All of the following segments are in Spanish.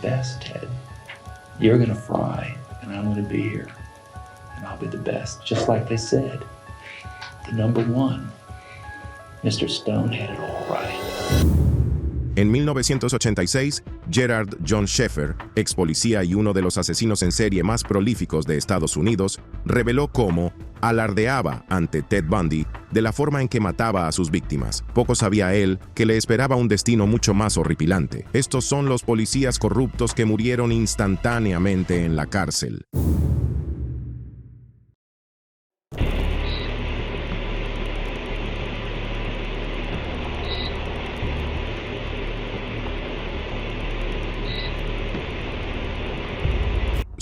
best, Ted. You're gonna fry, and I'm gonna be here. And I'll be the best, just like they said. The number one. Mr. Stone had it all right. En 1986, Gerard John Sheffer, ex policía y uno de los asesinos en serie más prolíficos de Estados Unidos, reveló cómo alardeaba ante Ted Bundy de la forma en que mataba a sus víctimas. Poco sabía él que le esperaba un destino mucho más horripilante. Estos son los policías corruptos que murieron instantáneamente en la cárcel.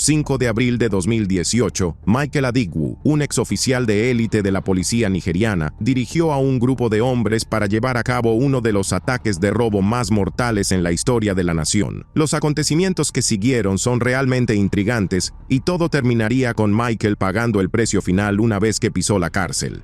...5 de abril de 2018, Michael Adigwu, un exoficial de élite de la policía nigeriana, dirigió a un grupo de hombres para llevar a cabo uno de los ataques de robo más mortales en la historia de la nación. Los acontecimientos que siguieron son realmente intrigantes y todo terminaría con Michael pagando el precio final una vez que pisó la cárcel.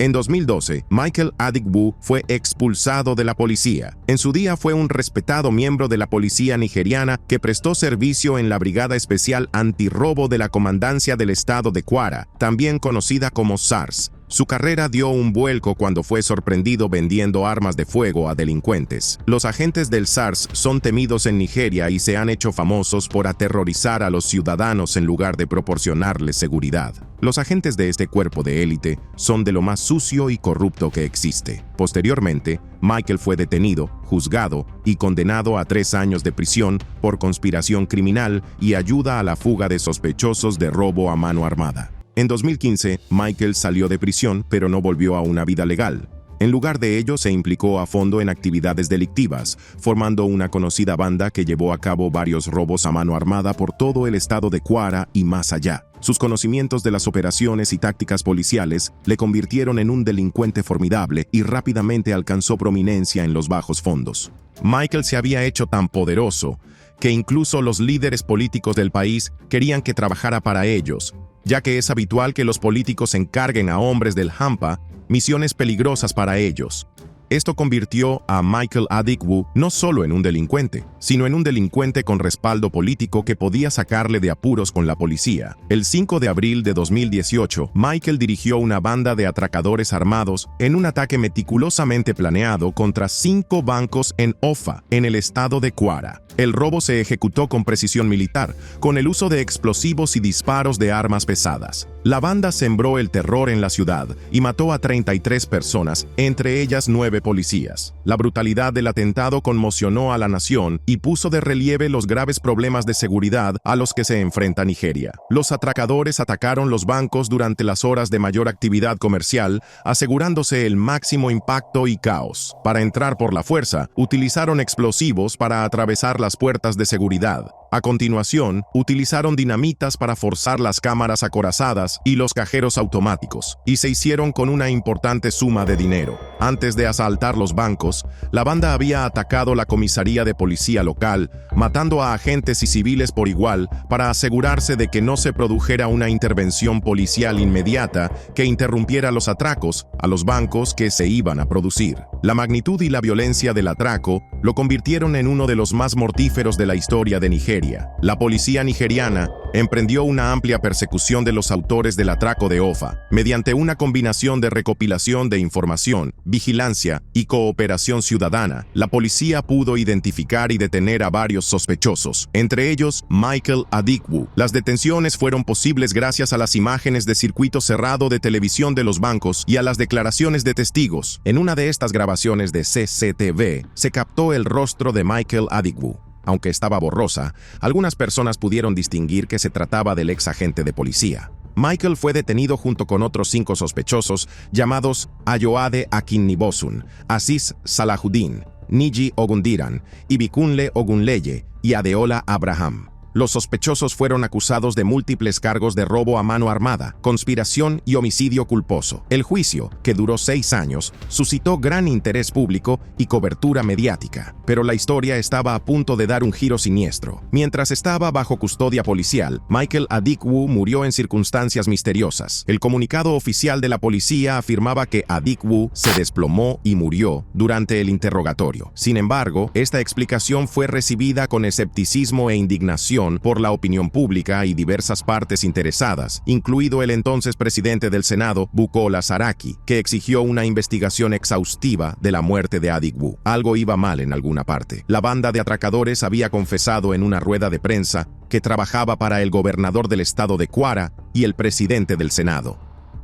En 2012, Michael Adigwu fue expulsado de la policía. En su día fue un respetado miembro de la policía nigeriana que prestó servicio en la Brigada Especial Antirrobo de la Comandancia del Estado de Kwara, también conocida como SARS. Su carrera dio un vuelco cuando fue sorprendido vendiendo armas de fuego a delincuentes. Los agentes del SARS son temidos en Nigeria y se han hecho famosos por aterrorizar a los ciudadanos en lugar de proporcionarles seguridad. Los agentes de este cuerpo de élite son de lo más sucio y corrupto que existe. Posteriormente, Michael fue detenido, juzgado y condenado a 3 años de prisión por conspiración criminal y ayuda a la fuga de sospechosos de robo a mano armada. En 2015, Michael salió de prisión, pero no volvió a una vida legal. En lugar de ello, se implicó a fondo en actividades delictivas, formando una conocida banda que llevó a cabo varios robos a mano armada por todo el estado de Kwara y más allá. Sus conocimientos de las operaciones y tácticas policiales le convirtieron en un delincuente formidable y rápidamente alcanzó prominencia en los bajos fondos. Michael se había hecho tan poderoso que incluso los líderes políticos del país querían que trabajara para ellos, ya que es habitual que los políticos encarguen a hombres del Hampa misiones peligrosas para ellos. Esto convirtió a Michael Adigwu no solo en un delincuente, sino en un delincuente con respaldo político que podía sacarle de apuros con la policía. El 5 de abril de 2018, Michael dirigió una banda de atracadores armados en un ataque meticulosamente planeado contra 5 bancos en Ofa, en el estado de Kwara. El robo se ejecutó con precisión militar, con el uso de explosivos y disparos de armas pesadas. La banda sembró el terror en la ciudad y mató a 33 personas, entre ellas 9 policías. La brutalidad del atentado conmocionó a la nación y puso de relieve los graves problemas de seguridad a los que se enfrenta Nigeria. Los atracadores atacaron los bancos durante las horas de mayor actividad comercial, asegurándose el máximo impacto y caos. Para entrar por la fuerza, utilizaron explosivos para atravesar las puertas de seguridad. A continuación, utilizaron dinamitas para forzar las cámaras acorazadas y los cajeros automáticos, y se hicieron con una importante suma de dinero. Antes de asaltar los bancos, la banda había atacado la comisaría de policía local, matando a agentes y civiles por igual para asegurarse de que no se produjera una intervención policial inmediata que interrumpiera los atracos a los bancos que se iban a producir. La magnitud y la violencia del atraco lo convirtieron en uno de los más mortíferos de la historia de Nigeria. La policía nigeriana emprendió una amplia persecución de los autores del atraco de Ofa, mediante una combinación de recopilación de información, vigilancia y cooperación ciudadana. La policía pudo identificar y detener a varios sospechosos, entre ellos Michael Adigwu. Las detenciones fueron posibles gracias a las imágenes de circuito cerrado de televisión de los bancos y a las declaraciones de testigos. En una de estas grabaciones de CCTV se captó el rostro de Michael Adigwu. Aunque estaba borrosa, algunas personas pudieron distinguir que se trataba del ex agente de policía. Michael fue detenido junto con otros 5 sospechosos llamados Ayoade Akinnibosun, Aziz Salahuddin, Niji Ogundiran, Ibikunle Ogunleye y Adeola Abraham. los sospechosos fueron acusados de múltiples cargos de robo a mano armada, conspiración y homicidio culposo. El juicio, que duró 6 años, suscitó gran interés público y cobertura mediática. Pero la historia estaba a punto de dar un giro siniestro. Mientras estaba bajo custodia policial, Michael Adikwu murió en circunstancias misteriosas. El comunicado oficial de la policía afirmaba que Adikwu se desplomó y murió durante el interrogatorio. Sin embargo, esta explicación fue recibida con escepticismo e indignación por la opinión pública y diversas partes interesadas, incluido el entonces presidente del Senado, Bukola Saraki, que exigió una investigación exhaustiva de la muerte de Adikwu. Algo iba mal en alguna parte. La banda de atracadores había confesado en una rueda de prensa que trabajaba para el gobernador del estado de Kwara y el presidente del Senado.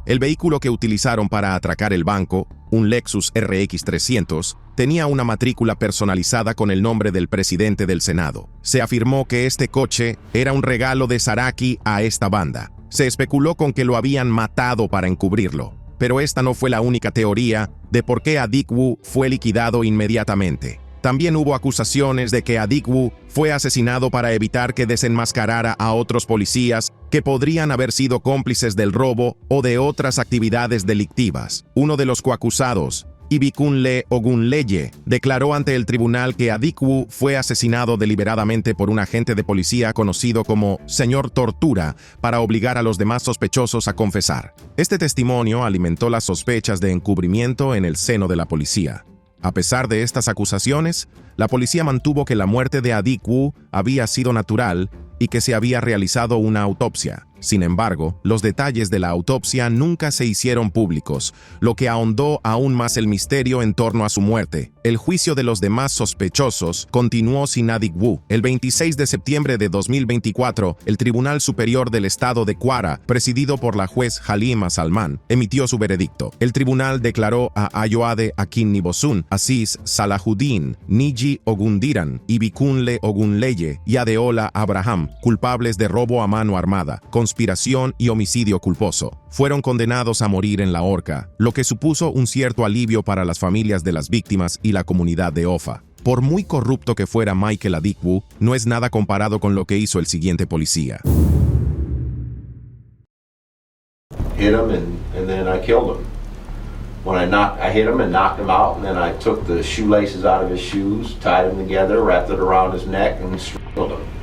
El vehículo que utilizaron para atracar el banco, un Lexus RX 300, tenía una matrícula personalizada con el nombre del presidente del Senado. Se afirmó que este coche era un regalo de Saraki a esta banda. Se especuló con que lo habían matado para encubrirlo, pero esta no fue la única teoría de por qué Adikwu fue liquidado inmediatamente. También hubo acusaciones de que Adikwu fue asesinado para evitar que desenmascarara a otros policías que podrían haber sido cómplices del robo o de otras actividades delictivas. Uno de los coacusados, Ibikunle Ogunleye, declaró ante el tribunal que Adikwu fue asesinado deliberadamente por un agente de policía conocido como Señor Tortura para obligar a los demás sospechosos a confesar. Este testimonio alimentó las sospechas de encubrimiento en el seno de la policía. A pesar de estas acusaciones, la policía mantuvo que la muerte de Adikwu había sido natural y que se había realizado una autopsia. Sin embargo, los detalles de la autopsia nunca se hicieron públicos, lo que ahondó aún más el misterio en torno a su muerte. El juicio de los demás sospechosos continuó sin Adikwu. El 26 de septiembre de 2024, el Tribunal Superior del Estado de Kwara, presidido por la juez Halima Salman, emitió su veredicto. El tribunal declaró a Ayoade Akinnibosun, Aziz Salahuddin, Niji Ogundiran, Ibikunle Ogunleye y Adeola Abraham culpables de robo a mano armada, conspiración y homicidio culposo. Fueron condenados a morir en la horca, lo que supuso un cierto alivio para las familias de las víctimas y la comunidad de Ofa. Por muy corrupto que fuera Michael Adikwu, no es nada comparado con lo que hizo el siguiente policía. Hit him and then I killed him. When I hit him and knocked him out, and then I took the shoelaces out of his shoes, tied them together, wrapped it around his neck, and strangled him.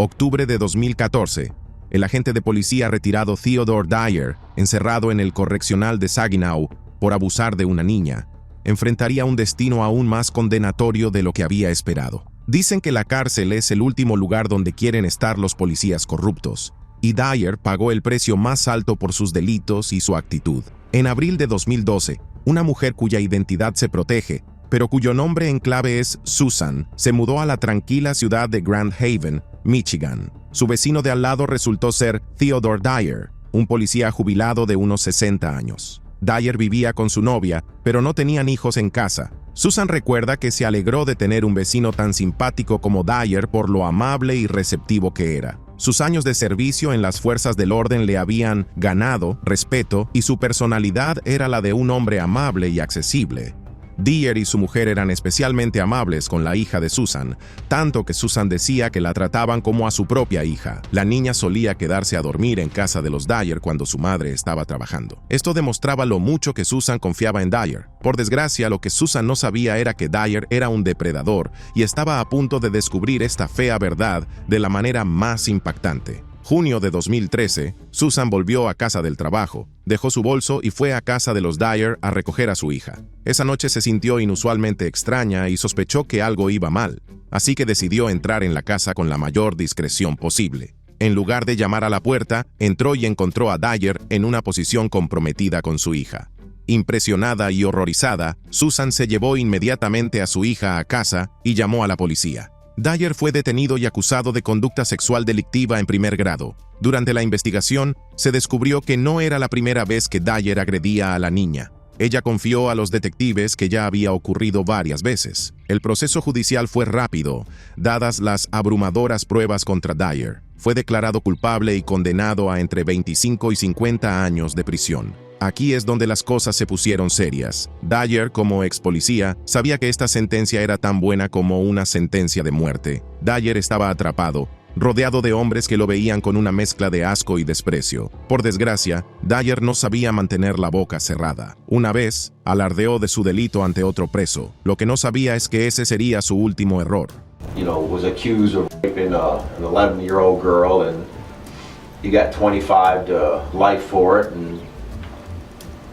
Octubre de 2014. El agente de policía retirado Theodore Dyer, encerrado en el correccional de Saginaw por abusar de una niña, enfrentaría un destino aún más condenatorio de lo que había esperado. Dicen que la cárcel es el último lugar donde quieren estar los policías corruptos, y Dyer pagó el precio más alto por sus delitos y su actitud. En abril de 2012, una mujer cuya identidad se protege, pero cuyo nombre en clave es Susan, se mudó a la tranquila ciudad de Grand Haven, Michigan. Su vecino de al lado resultó ser Theodore Dyer, un policía jubilado de unos 60 años. Dyer vivía con su novia, pero no tenían hijos en casa. Susan recuerda que se alegró de tener un vecino tan simpático como Dyer por lo amable y receptivo que era. Sus años de servicio en las fuerzas del orden le habían ganado respeto y su personalidad era la de un hombre amable y accesible. Dyer y su mujer eran especialmente amables con la hija de Susan, tanto que Susan decía que la trataban como a su propia hija. La niña solía quedarse a dormir en casa de los Dyer cuando su madre estaba trabajando. Esto demostraba lo mucho que Susan confiaba en Dyer. Por desgracia, lo que Susan no sabía era que Dyer era un depredador y estaba a punto de descubrir esta fea verdad de la manera más impactante. Junio de 2013, Susan volvió a casa del trabajo, dejó su bolso y fue a casa de los Dyer a recoger a su hija. Esa noche se sintió inusualmente extraña y sospechó que algo iba mal, así que decidió entrar en la casa con la mayor discreción posible. En lugar de llamar a la puerta, entró y encontró a Dyer en una posición comprometida con su hija. Impresionada y horrorizada, Susan se llevó inmediatamente a su hija a casa y llamó a la policía. Dyer fue detenido y acusado de conducta sexual delictiva en primer grado. Durante la investigación, se descubrió que no era la primera vez que Dyer agredía a la niña. Ella confió a los detectives que ya había ocurrido varias veces. El proceso judicial fue rápido, dadas las abrumadoras pruebas contra Dyer. Fue declarado culpable y condenado a entre 25 y 50 años de prisión. Aquí es donde las cosas se pusieron serias. Dyer, como ex policía, sabía que esta sentencia era tan buena como una sentencia de muerte. Dyer estaba atrapado, rodeado de hombres que lo veían con una mezcla de asco y desprecio. Por desgracia, Dyer no sabía mantener la boca cerrada. Una vez, alardeó de su delito ante otro preso. Lo que no sabía es que ese sería su último error. Was accused of raping an 11-year-old girl, and he got 25 to life for it, and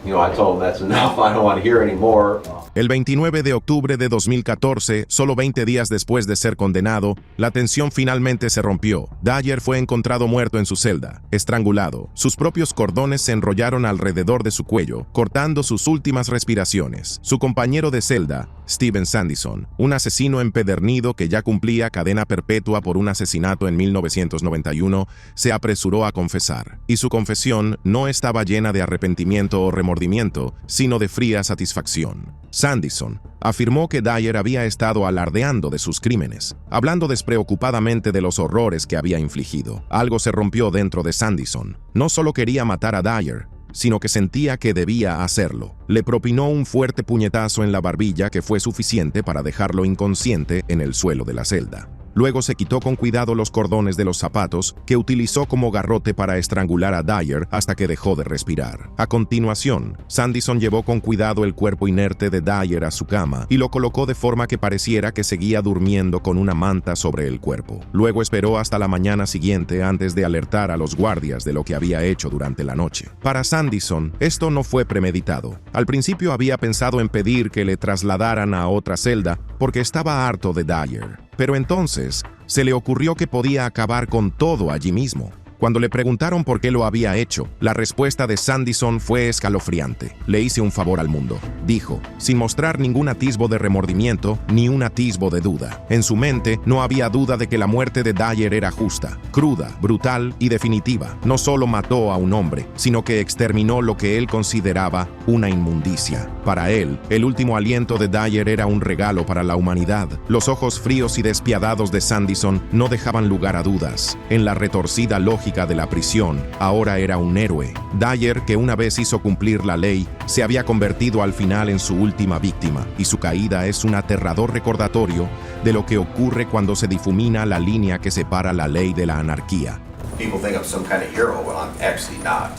I told him that's enough, I don't want to hear anymore. El 29 de octubre de 2014, solo 20 días después de ser condenado, la tensión finalmente se rompió. Dyer fue encontrado muerto en su celda, estrangulado. Sus propios cordones se enrollaron alrededor de su cuello, cortando sus últimas respiraciones. Su compañero de celda, Steven Sandison, un asesino empedernido que ya cumplía cadena perpetua por un asesinato en 1991, se apresuró a confesar. Y su confesión no estaba llena de arrepentimiento o remordimiento, sino de fría satisfacción. Sandison afirmó que Dyer había estado alardeando de sus crímenes, hablando despreocupadamente de los horrores que había infligido. Algo se rompió dentro de Sandison. No solo quería matar a Dyer, sino que sentía que debía hacerlo. Le propinó un fuerte puñetazo en la barbilla que fue suficiente para dejarlo inconsciente en el suelo de la celda. Luego se quitó con cuidado los cordones de los zapatos que utilizó como garrote para estrangular a Dyer hasta que dejó de respirar. A continuación, Sandison llevó con cuidado el cuerpo inerte de Dyer a su cama y lo colocó de forma que pareciera que seguía durmiendo con una manta sobre el cuerpo. Luego esperó hasta la mañana siguiente antes de alertar a los guardias de lo que había hecho durante la noche. Para Sandison, esto no fue premeditado. Al principio había pensado en pedir que le trasladaran a otra celda porque estaba harto de Dyer. Pero entonces, se le ocurrió que podía acabar con todo allí mismo. Cuando le preguntaron por qué lo había hecho, la respuesta de Sandison fue escalofriante. Le hice un favor al mundo, dijo, sin mostrar ningún atisbo de remordimiento ni un atisbo de duda. En su mente no había duda de que la muerte de Dyer era justa, cruda, brutal y definitiva. No solo mató a un hombre, sino que exterminó lo que él consideraba una inmundicia. Para él, el último aliento de Dyer era un regalo para la humanidad. Los ojos fríos y despiadados de Sandison no dejaban lugar a dudas. En la retorcida lógica de la prisión, ahora era un héroe. Dyer, que una vez hizo cumplir la ley, se había convertido al final en su última víctima, y su caída es un aterrador recordatorio de lo que ocurre cuando se difumina la línea que separa la ley de la anarquía. People think I'm some kind of hero, well, I'm actually not.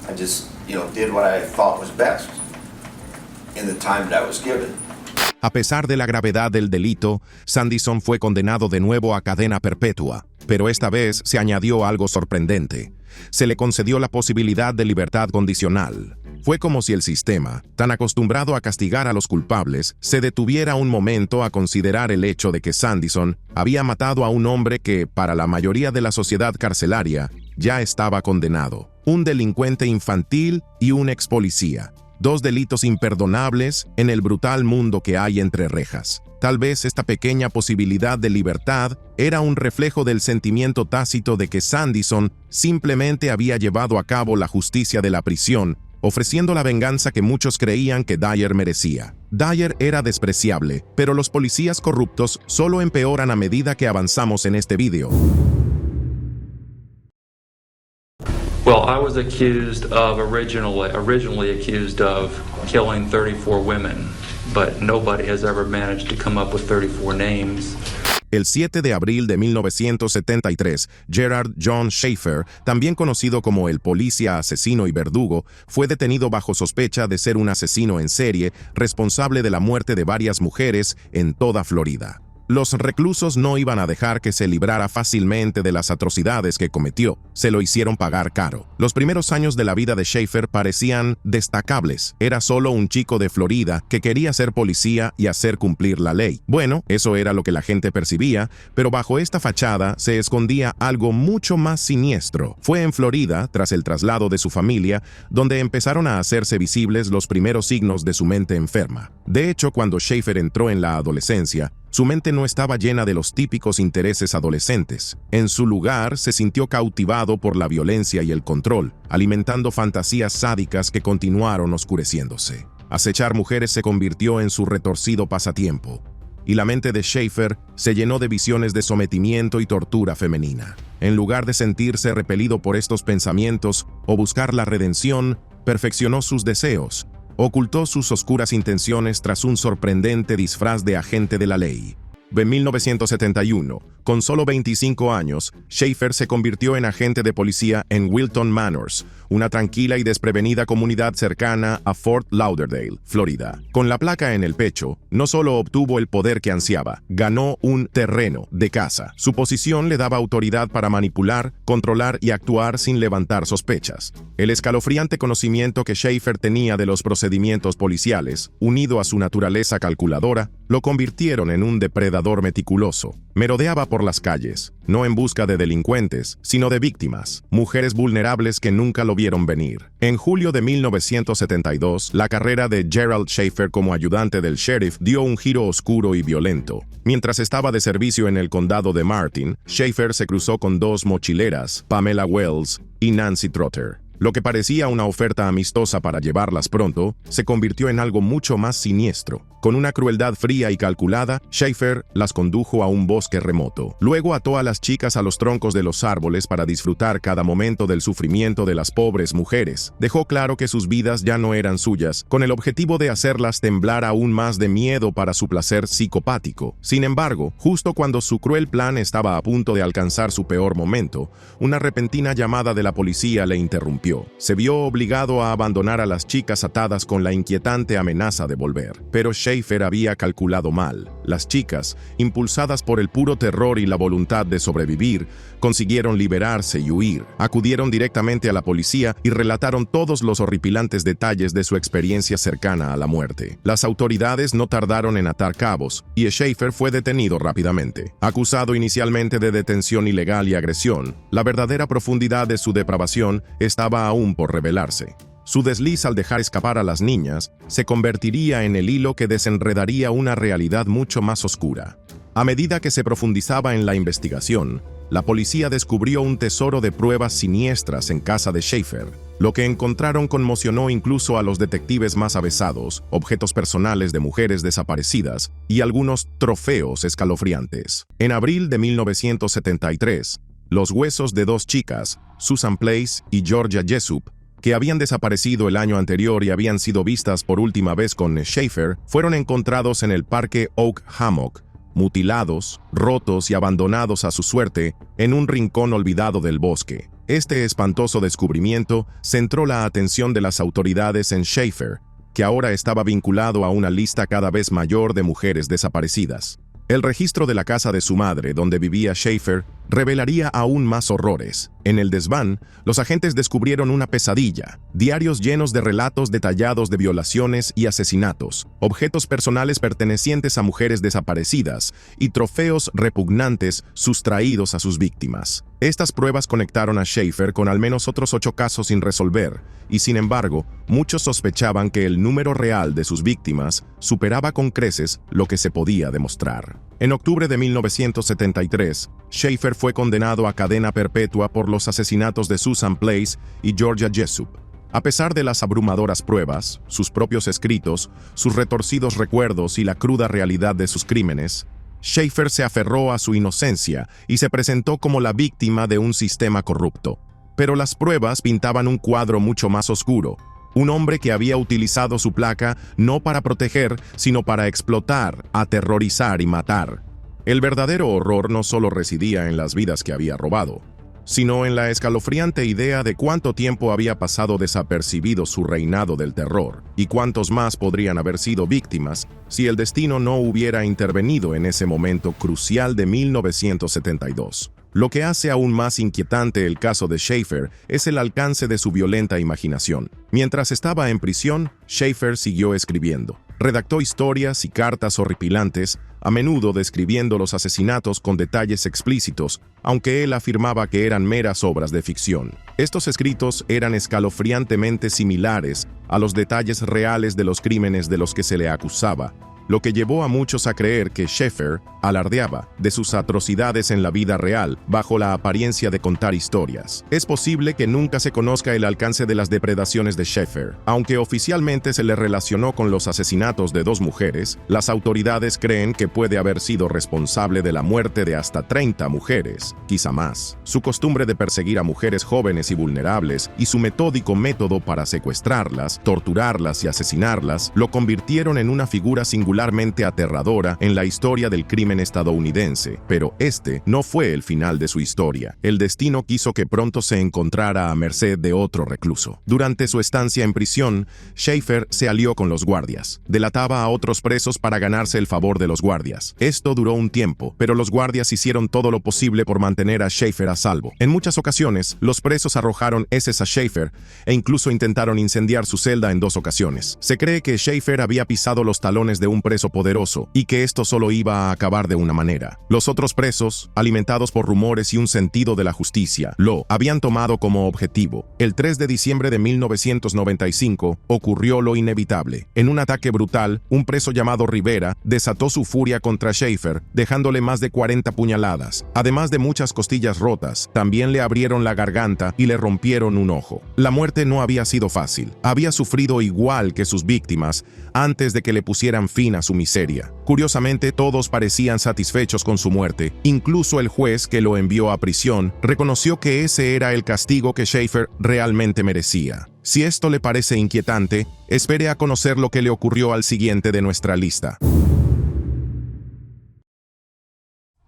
I just, did what I thought was best in the time that I was given. A pesar de la gravedad del delito, Sandison fue condenado de nuevo a cadena perpetua, pero esta vez se añadió algo sorprendente. Se le concedió la posibilidad de libertad condicional. Fue como si el sistema, tan acostumbrado a castigar a los culpables, se detuviera un momento a considerar el hecho de que Sandison había matado a un hombre que, para la mayoría de la sociedad carcelaria, ya estaba condenado. Un delincuente infantil y un ex policía. Dos delitos imperdonables en el brutal mundo que hay entre rejas. Tal vez esta pequeña posibilidad de libertad era un reflejo del sentimiento tácito de que Sandison simplemente había llevado a cabo la justicia de la prisión, ofreciendo la venganza que muchos creían que Dyer merecía. Dyer era despreciable, pero los policías corruptos solo empeoran a medida que avanzamos en este video. Well, I was originally accused of killing 34 women, but nobody has ever managed to come up with 34 names. El 7 de abril de 1973, Gerard John Schaefer, también conocido como el policía asesino y verdugo, fue detenido bajo sospecha de ser un asesino en serie responsable de la muerte de varias mujeres en toda Florida. Los reclusos no iban a dejar que se librara fácilmente de las atrocidades que cometió. Se lo hicieron pagar caro. Los primeros años de la vida de Schaefer parecían destacables. Era solo un chico de Florida que quería ser policía y hacer cumplir la ley. Bueno, eso era lo que la gente percibía, pero bajo esta fachada se escondía algo mucho más siniestro. Fue en Florida, tras el traslado de su familia, donde empezaron a hacerse visibles los primeros signos de su mente enferma. De hecho, cuando Schaefer entró en la adolescencia, su mente no estaba llena de los típicos intereses adolescentes. En su lugar, se sintió cautivado por la violencia y el control, alimentando fantasías sádicas que continuaron oscureciéndose. Acechar mujeres se convirtió en su retorcido pasatiempo, y la mente de Schaefer se llenó de visiones de sometimiento y tortura femenina. En lugar de sentirse repelido por estos pensamientos o buscar la redención, perfeccionó sus deseos. Ocultó sus oscuras intenciones tras un sorprendente disfraz de agente de la ley. En 1971, Con solo 25 años, Schaefer se convirtió en agente de policía en Wilton Manors, una tranquila y desprevenida comunidad cercana a Fort Lauderdale, Florida. Con la placa en el pecho, no solo obtuvo el poder que ansiaba, ganó un terreno de caza. Su posición le daba autoridad para manipular, controlar y actuar sin levantar sospechas. El escalofriante conocimiento que Schaefer tenía de los procedimientos policiales, unido a su naturaleza calculadora, lo convirtieron en un depredador meticuloso. Merodeaba por las calles, no en busca de delincuentes, sino de víctimas, mujeres vulnerables que nunca lo vieron venir. En julio de 1972, la carrera de Gerald Schaefer como ayudante del sheriff dio un giro oscuro y violento. Mientras estaba de servicio en el condado de Martin, Schaefer se cruzó con dos mochileras, Pamela Wells y Nancy Trotter. Lo que parecía una oferta amistosa para llevarlas pronto, se convirtió en algo mucho más siniestro. Con una crueldad fría y calculada, Schaefer las condujo a un bosque remoto. Luego ató a las chicas a los troncos de los árboles para disfrutar cada momento del sufrimiento de las pobres mujeres. Dejó claro que sus vidas ya no eran suyas, con el objetivo de hacerlas temblar aún más de miedo para su placer psicopático. Sin embargo, justo cuando su cruel plan estaba a punto de alcanzar su peor momento, una repentina llamada de la policía le interrumpió. Se vio obligado a abandonar a las chicas atadas con la inquietante amenaza de volver. Pero Schaefer había calculado mal. Las chicas, impulsadas por el puro terror y la voluntad de sobrevivir, consiguieron liberarse y huir. Acudieron directamente a la policía y relataron todos los horripilantes detalles de su experiencia cercana a la muerte. Las autoridades no tardaron en atar cabos, y Schaefer fue detenido rápidamente. Acusado inicialmente de detención ilegal y agresión, la verdadera profundidad de su depravación estaba aún por revelarse. Su desliz al dejar escapar a las niñas se convertiría en el hilo que desenredaría una realidad mucho más oscura. A medida que se profundizaba en la investigación, la policía descubrió un tesoro de pruebas siniestras en casa de Schaefer. Lo que encontraron conmocionó incluso a los detectives más avesados, objetos personales de mujeres desaparecidas y algunos trofeos escalofriantes. En abril de 1973, los huesos de dos chicas, Susan Place y Georgia Jessup, que habían desaparecido el año anterior y habían sido vistas por última vez con Schaefer, fueron encontrados en el parque Oak Hammock, mutilados, rotos y abandonados a su suerte en un rincón olvidado del bosque. Este espantoso descubrimiento centró la atención de las autoridades en Schaefer, que ahora estaba vinculado a una lista cada vez mayor de mujeres desaparecidas. El registro de la casa de su madre, donde vivía Schaefer, revelaría aún más horrores. En el desván, los agentes descubrieron una pesadilla, diarios llenos de relatos detallados de violaciones y asesinatos, objetos personales pertenecientes a mujeres desaparecidas y trofeos repugnantes sustraídos a sus víctimas. Estas pruebas conectaron a Schaefer con al menos otros 8 casos sin resolver, y sin embargo, muchos sospechaban que el número real de sus víctimas superaba con creces lo que se podía demostrar. En octubre de 1973, Schaefer fue condenado a cadena perpetua por los asesinatos de Susan Place y Georgia Jessup. A pesar de las abrumadoras pruebas, sus propios escritos, sus retorcidos recuerdos y la cruda realidad de sus crímenes, Schaefer se aferró a su inocencia y se presentó como la víctima de un sistema corrupto. Pero las pruebas pintaban un cuadro mucho más oscuro. Un hombre que había utilizado su placa no para proteger, sino para explotar, aterrorizar y matar. El verdadero horror no solo residía en las vidas que había robado, sino en la escalofriante idea de cuánto tiempo había pasado desapercibido su reinado del terror, y cuántos más podrían haber sido víctimas si el destino no hubiera intervenido en ese momento crucial de 1972. Lo que hace aún más inquietante el caso de Schaefer es el alcance de su violenta imaginación. Mientras estaba en prisión, Schaefer siguió escribiendo. Redactó historias y cartas horripilantes, a menudo describiendo los asesinatos con detalles explícitos, aunque él afirmaba que eran meras obras de ficción. Estos escritos eran escalofriantemente similares a los detalles reales de los crímenes de los que se le acusaba, lo que llevó a muchos a creer que Schaefer alardeaba de sus atrocidades en la vida real bajo la apariencia de contar historias. Es posible que nunca se conozca el alcance de las depredaciones de Schaefer. Aunque oficialmente se le relacionó con los asesinatos de 2 mujeres, las autoridades creen que puede haber sido responsable de la muerte de hasta 30 mujeres, quizá más. Su costumbre de perseguir a mujeres jóvenes y vulnerables y su metódico método para secuestrarlas, torturarlas y asesinarlas lo convirtieron en una figura singular singularmente aterradora en la historia del crimen estadounidense, pero este no fue el final de su historia. El destino quiso que pronto se encontrara a merced de otro recluso. Durante su estancia en prisión, Schaefer se alió con los guardias. Delataba a otros presos para ganarse el favor de los guardias. Esto duró un tiempo, pero los guardias hicieron todo lo posible por mantener a Schaefer a salvo. En muchas ocasiones, los presos arrojaron heces a Schaefer e incluso intentaron incendiar su celda en 2 ocasiones. Se cree que Schaefer había pisado los talones de un preso poderoso y que esto solo iba a acabar de una manera. Los otros presos, alimentados por rumores y un sentido de la justicia, lo habían tomado como objetivo. El 3 de diciembre de 1995 ocurrió lo inevitable. En un ataque brutal, un preso llamado Rivera desató su furia contra Schaefer, dejándole más de 40 puñaladas. Además de muchas costillas rotas, también le abrieron la garganta y le rompieron un ojo. La muerte no había sido fácil. Había sufrido igual que sus víctimas antes de que le pusieran fin a su miseria. Curiosamente, todos parecían satisfechos con su muerte. Incluso el juez que lo envió a prisión reconoció que ese era el castigo que Schaefer realmente merecía. Si esto le parece inquietante, espere a conocer lo que le ocurrió al siguiente de nuestra lista.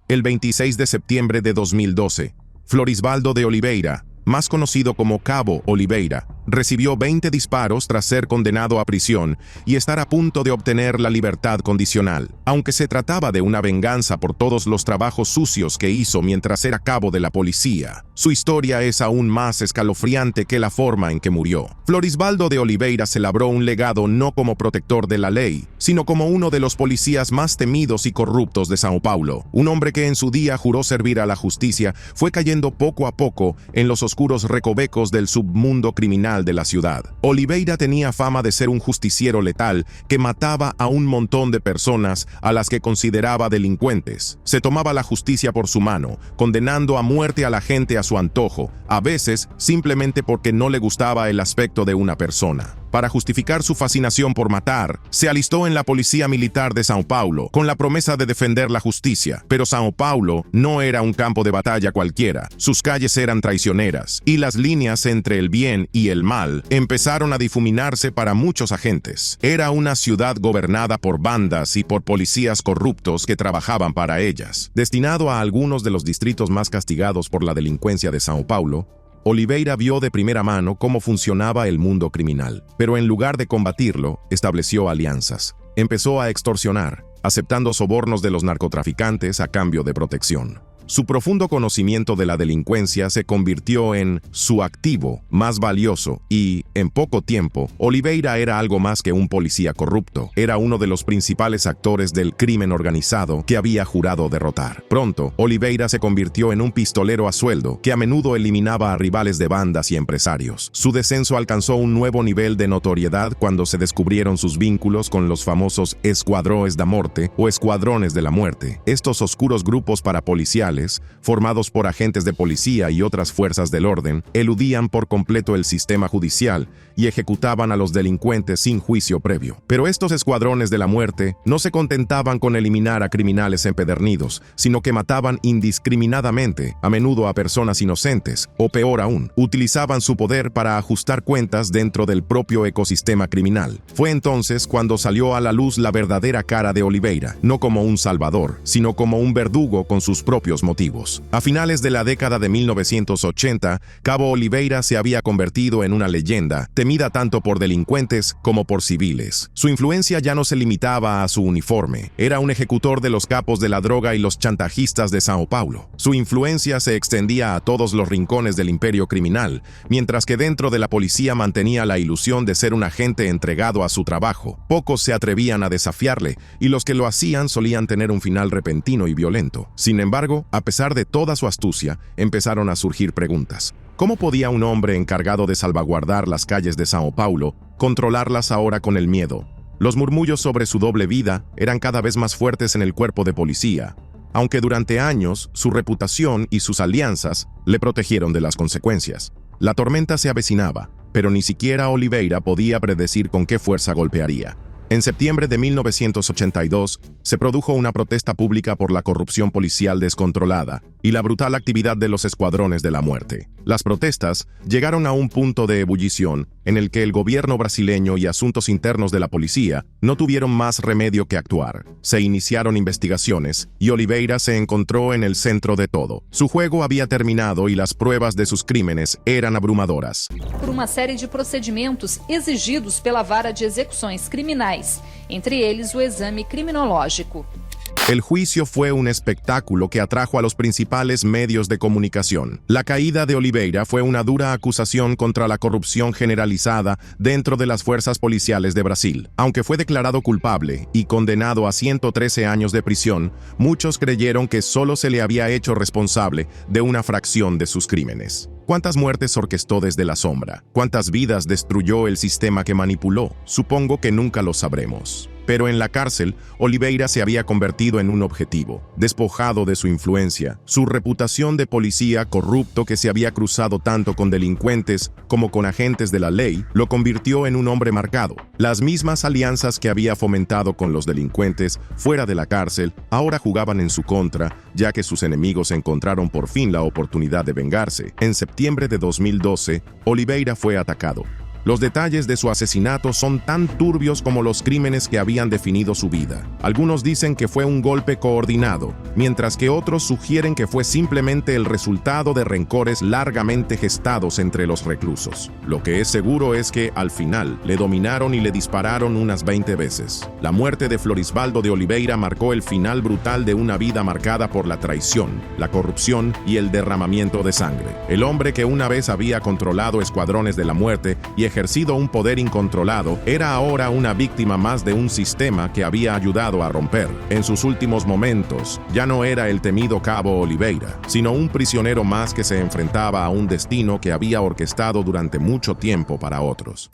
El 26 de septiembre de 2012, Florisvaldo de Oliveira, más conocido como Cabo Oliveira, recibió 20 disparos tras ser condenado a prisión y estar a punto de obtener la libertad condicional. Aunque se trataba de una venganza por todos los trabajos sucios que hizo mientras era cabo de la policía, su historia es aún más escalofriante que la forma en que murió. Florisvaldo de Oliveira se labró un legado no como protector de la ley, sino como uno de los policías más temidos y corruptos de Sao Paulo. Un hombre que en su día juró servir a la justicia fue cayendo poco a poco en los oscuros recovecos del submundo criminal de la ciudad. Oliveira tenía fama de ser un justiciero letal que mataba a un montón de personas a las que consideraba delincuentes. Se tomaba la justicia por su mano, condenando a muerte a la gente a su antojo, a veces simplemente porque no le gustaba el aspecto de una persona. Para justificar su fascinación por matar, se alistó en la policía militar de Sao Paulo con la promesa de defender la justicia. Pero Sao Paulo no era un campo de batalla cualquiera. Sus calles eran traicioneras y las líneas entre el bien y el mal empezaron a difuminarse para muchos agentes. Era una ciudad gobernada por bandas y por policías corruptos que trabajaban para ellas. Destinado a algunos de los distritos más castigados por la delincuencia de Sao Paulo, Oliveira vio de primera mano cómo funcionaba el mundo criminal, pero en lugar de combatirlo, estableció alianzas. Empezó a extorsionar, aceptando sobornos de los narcotraficantes a cambio de protección. Su profundo conocimiento de la delincuencia se convirtió en su activo más valioso y, en poco tiempo, Oliveira era algo más que un policía corrupto. Era uno de los principales actores del crimen organizado que había jurado derrotar. Pronto, Oliveira se convirtió en un pistolero a sueldo que a menudo eliminaba a rivales de bandas y empresarios. Su descenso alcanzó un nuevo nivel de notoriedad cuando se descubrieron sus vínculos con los famosos Esquadrões da Morte o Escuadrones de la Muerte. Estos oscuros grupos parapoliciales, formados por agentes de policía y otras fuerzas del orden, eludían por completo el sistema judicial y ejecutaban a los delincuentes sin juicio previo. Pero estos escuadrones de la muerte no se contentaban con eliminar a criminales empedernidos, sino que mataban indiscriminadamente, a menudo a personas inocentes, o peor aún, utilizaban su poder para ajustar cuentas dentro del propio ecosistema criminal. Fue entonces cuando salió a la luz la verdadera cara de Oliveira, no como un salvador, sino como un verdugo con sus propios motivos. A finales de la década de 1980, Cabo Oliveira se había convertido en una leyenda, temida tanto por delincuentes como por civiles. Su influencia ya no se limitaba a su uniforme. Era un ejecutor de los capos de la droga y los chantajistas de Sao Paulo. Su influencia se extendía a todos los rincones del imperio criminal, mientras que dentro de la policía mantenía la ilusión de ser un agente entregado a su trabajo. Pocos se atrevían a desafiarle, y los que lo hacían solían tener un final repentino y violento. Sin embargo, a pesar de toda su astucia, empezaron a surgir preguntas. ¿Cómo podía un hombre encargado de salvaguardar las calles de Sao Paulo controlarlas ahora con el miedo? Los murmullos sobre su doble vida eran cada vez más fuertes en el cuerpo de policía, aunque durante años su reputación y sus alianzas le protegieron de las consecuencias. La tormenta se avecinaba, pero ni siquiera Oliveira podía predecir con qué fuerza golpearía. En septiembre de 1982, se produjo una protesta pública por la corrupción policial descontrolada y la brutal actividad de los escuadrones de la muerte. Las protestas llegaron a un punto de ebullición en el que el gobierno brasileño y asuntos internos de la policía no tuvieron más remedio que actuar. Se iniciaron investigaciones y Oliveira se encontró en el centro de todo. Su juego había terminado y las pruebas de sus crímenes eran abrumadoras. Por uma série de procedimentos exigidos pela Vara de Execuções Criminais, entre eles o exame criminológico. El juicio fue un espectáculo que atrajo a los principales medios de comunicación. La caída de Oliveira fue una dura acusación contra la corrupción generalizada dentro de las fuerzas policiales de Brasil. Aunque fue declarado culpable y condenado a 113 años de prisión, muchos creyeron que solo se le había hecho responsable de una fracción de sus crímenes. ¿Cuántas muertes orquestó desde la sombra? ¿Cuántas vidas destruyó el sistema que manipuló? Supongo que nunca lo sabremos. Pero en la cárcel, Oliveira se había convertido en un objetivo, despojado de su influencia. Su reputación de policía corrupto que se había cruzado tanto con delincuentes como con agentes de la ley, lo convirtió en un hombre marcado. Las mismas alianzas que había fomentado con los delincuentes fuera de la cárcel ahora jugaban en su contra, ya que sus enemigos encontraron por fin la oportunidad de vengarse. En septiembre de 2012, Oliveira fue atacado. Los detalles de su asesinato son tan turbios como los crímenes que habían definido su vida. Algunos dicen que fue un golpe coordinado, mientras que otros sugieren que fue simplemente el resultado de rencores largamente gestados entre los reclusos. Lo que es seguro es que, al final, le dominaron y le dispararon unas 20 veces. La muerte de Florisvaldo de Oliveira marcó el final brutal de una vida marcada por la traición, la corrupción y el derramamiento de sangre. El hombre que una vez había controlado escuadrones de la muerte y ejercido un poder incontrolado, era ahora una víctima más de un sistema que había ayudado a romper. En sus últimos momentos, ya no era el temido cabo Oliveira, sino un prisionero más que se enfrentaba a un destino que había orquestado durante mucho tiempo para otros.